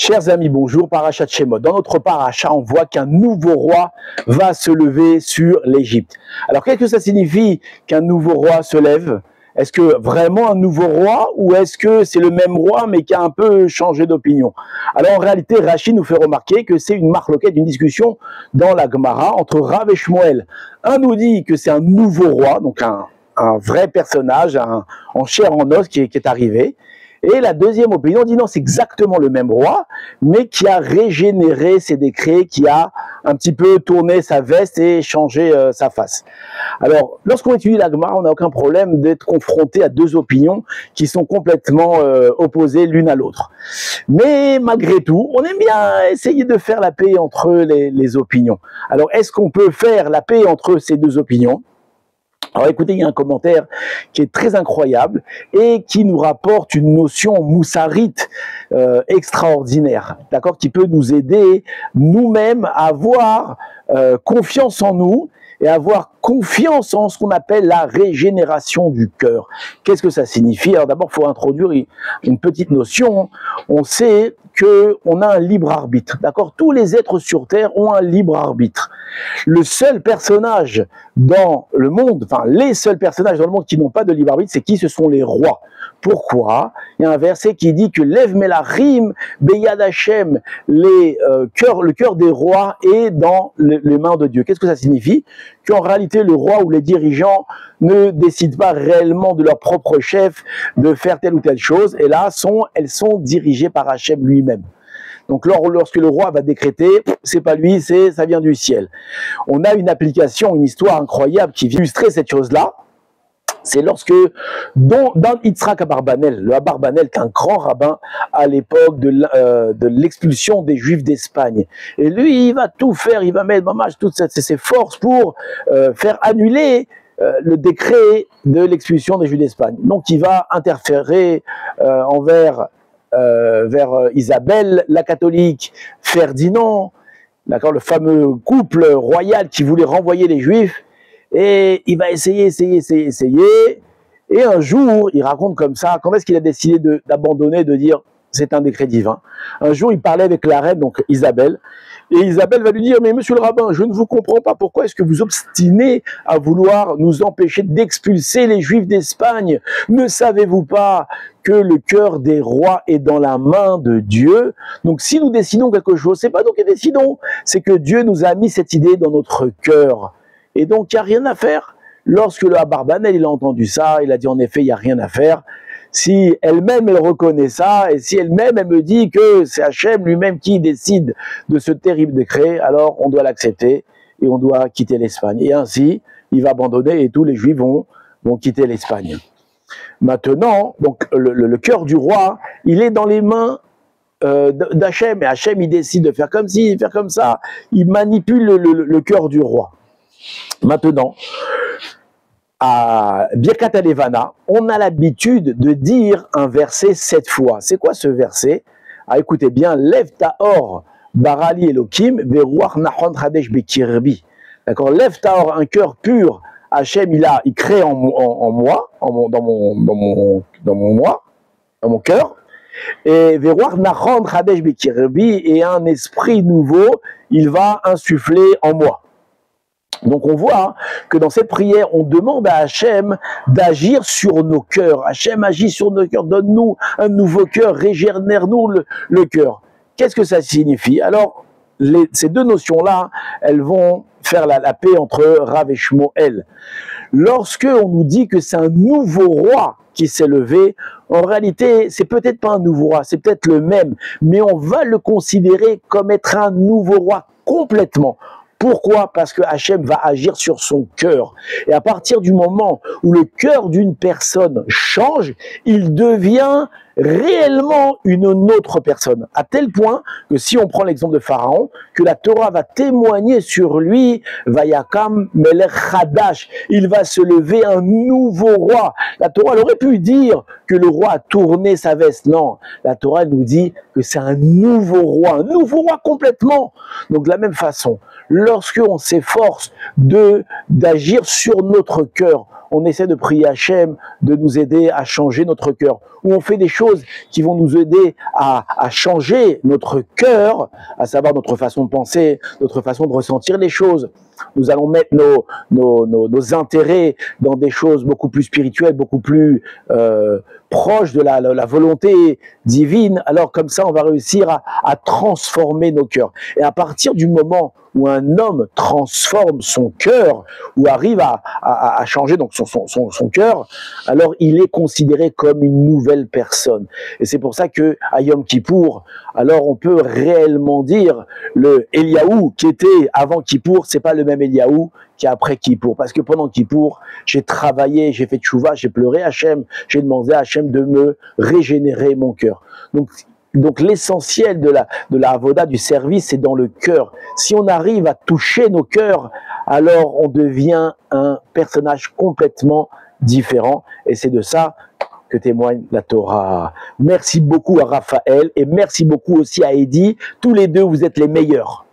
Chers amis, bonjour, Parashat Shemot. Dans notre paracha, on voit qu'un nouveau roi va se lever sur l'Égypte. Alors, qu'est-ce que ça signifie qu'un nouveau roi se lève? Est-ce que vraiment un nouveau roi ou est-ce que c'est le même roi mais qui a un peu changé d'opinion? Alors, en réalité, Rashi nous fait remarquer que c'est une marloquette, une discussion dans la Gemara entre Rav et Shmuel. Un nous dit que c'est un nouveau roi, donc un vrai personnage, en chair, en os qui est arrivé. Et la deuxième opinion dit non, c'est exactement le même roi, mais qui a régénéré ses décrets, qui a un petit peu tourné sa veste et changé sa face. Alors, lorsqu'on étudie la Gemara, on n'a aucun problème d'être confronté à deux opinions qui sont complètement opposées l'une à l'autre. Mais malgré tout, on aime bien essayer de faire la paix entre les opinions. Alors, est-ce qu'on peut faire la paix entre ces deux opinions? Alors écoutez, il y a un commentaire qui est très incroyable et qui nous rapporte une notion moussarite extraordinaire, d'accord, qui peut nous aider nous-mêmes à avoir confiance en nous et avoir confiance en ce qu'on appelle la régénération du cœur. Qu'est-ce que ça signifie? Alors d'abord, il faut introduire une petite notion. On sait qu'on a un libre arbitre, d'accord? Tous les êtres sur Terre ont un libre arbitre. Le seul personnage dans le monde, enfin les seuls personnages dans le monde qui n'ont pas de libre arbitre, c'est qui? Ce sont les rois. Pourquoi? Il y a un verset qui dit que Lev Melachim Beyad Hashem, le cœur des rois est dans les mains de Dieu. Qu'est-ce que ça signifie? Qu'en réalité, le roi ou les dirigeants ne décident pas réellement de leur propre chef de faire telle ou telle chose, et là, elles sont dirigées par Hachem lui-même. Donc lorsque le roi va décréter, c'est pas lui, ça vient du ciel. On a une application, une histoire incroyable qui vient illustrer cette chose-là. C'est lorsque, dans Yitzhak Abarbanel, le Abarbanel est un grand rabbin à l'époque de l'expulsion des Juifs d'Espagne. Et lui, il va tout faire, il va mettre toutes ses forces pour faire annuler le décret de l'expulsion des Juifs d'Espagne. Donc il va interférer vers Isabelle, la catholique, Ferdinand, d'accord, le fameux couple royal qui voulait renvoyer les Juifs. Et il va essayer. Et un jour, il raconte comme ça, quand est-ce qu'il a décidé d'abandonner, de dire c'est un décret divin. Un jour, il parlait avec la reine, donc Isabelle, et Isabelle va lui dire, mais monsieur le rabbin, je ne vous comprends pas, pourquoi est-ce que vous obstinez à vouloir nous empêcher d'expulser les Juifs d'Espagne? Ne savez-vous pas que le cœur des rois est dans la main de Dieu? Donc si nous décidons quelque chose, c'est pas nous qui décidons, c'est que Dieu nous a mis cette idée dans notre cœur. Et donc, il n'y a rien à faire. Lorsque le Abarbanel, il a entendu ça, il a dit en effet, il n'y a rien à faire. Si elle-même, elle reconnaît ça, et si elle-même, elle me dit que c'est Hachem lui-même qui décide de ce terrible décret, alors on doit l'accepter et on doit quitter l'Espagne. Et ainsi, il va abandonner et tous les Juifs vont quitter l'Espagne. Maintenant, donc, le cœur du roi, il est dans les mains d'Hachem. Et Hachem, il décide de faire comme ci, faire comme ça. Il manipule le cœur du roi. Maintenant, à Birkat Alevana, on a l'habitude de dire un verset 7 fois. C'est quoi ce verset? Écoutez bien, Lev Tahor Barali Elokim Veruach Nachon Hadesh Bekirbi. D'accord, Lev Tahor, un cœur pur. Hachem, il crée en moi, dans mon cœur. Et Veruach Nachon Hadesh Bekirbi, et un esprit nouveau, il va insuffler en moi. Donc on voit que dans cette prière, on demande à Hachem d'agir sur nos cœurs. Hachem agit sur nos cœurs, donne-nous un nouveau cœur, régénère-nous le cœur. Qu'est-ce que ça signifie? Alors, ces deux notions-là, elles vont faire la paix entre Rav et Shmuel. Lorsque on nous dit que c'est un nouveau roi qui s'est levé, en réalité, c'est peut-être pas un nouveau roi, c'est peut-être le même, mais on va le considérer comme être un nouveau roi complètement. Pourquoi? Parce que Hachem va agir sur son cœur. Et à partir du moment où le cœur d'une personne change, il devient réellement une autre personne. À tel point que si on prend l'exemple de Pharaon, que la Torah va témoigner sur lui, Vayakam Melech Hadash, il va se lever un nouveau roi. La Torah elle aurait pu dire que le roi a tourné sa veste. Non, la Torah nous dit que c'est un nouveau roi complètement. Donc de la même façon, lorsque on s'efforce d'agir sur notre cœur, on essaie de prier Hachem de nous aider à changer notre cœur, où on fait des choses qui vont nous aider à changer notre cœur, à savoir notre façon de penser, notre façon de ressentir les choses. Nous allons mettre nos intérêts dans des choses beaucoup plus spirituelles, beaucoup plus proches de la volonté divine. Alors comme ça, on va réussir à transformer nos cœurs. Et à partir du moment où un homme transforme son cœur, ou arrive à changer donc son cœur, alors il est considéré comme une nouvelle personne. Et c'est pour ça que à Yom Kippour, alors on peut réellement dire le Eliaou qui était avant Kippour, c'est pas le même Eliaou qui est après Kippour. Parce que pendant Kippour, j'ai travaillé, j'ai fait tchouva, j'ai pleuré Hachem, j'ai demandé à Hachem de me régénérer mon cœur. Donc l'essentiel de la avoda, du service, c'est dans le cœur. Si on arrive à toucher nos cœurs, alors on devient un personnage complètement différent. Et c'est de ça que témoigne la Torah. Merci beaucoup à Raphaël et merci beaucoup aussi à Eddy. Tous les deux, vous êtes les meilleurs.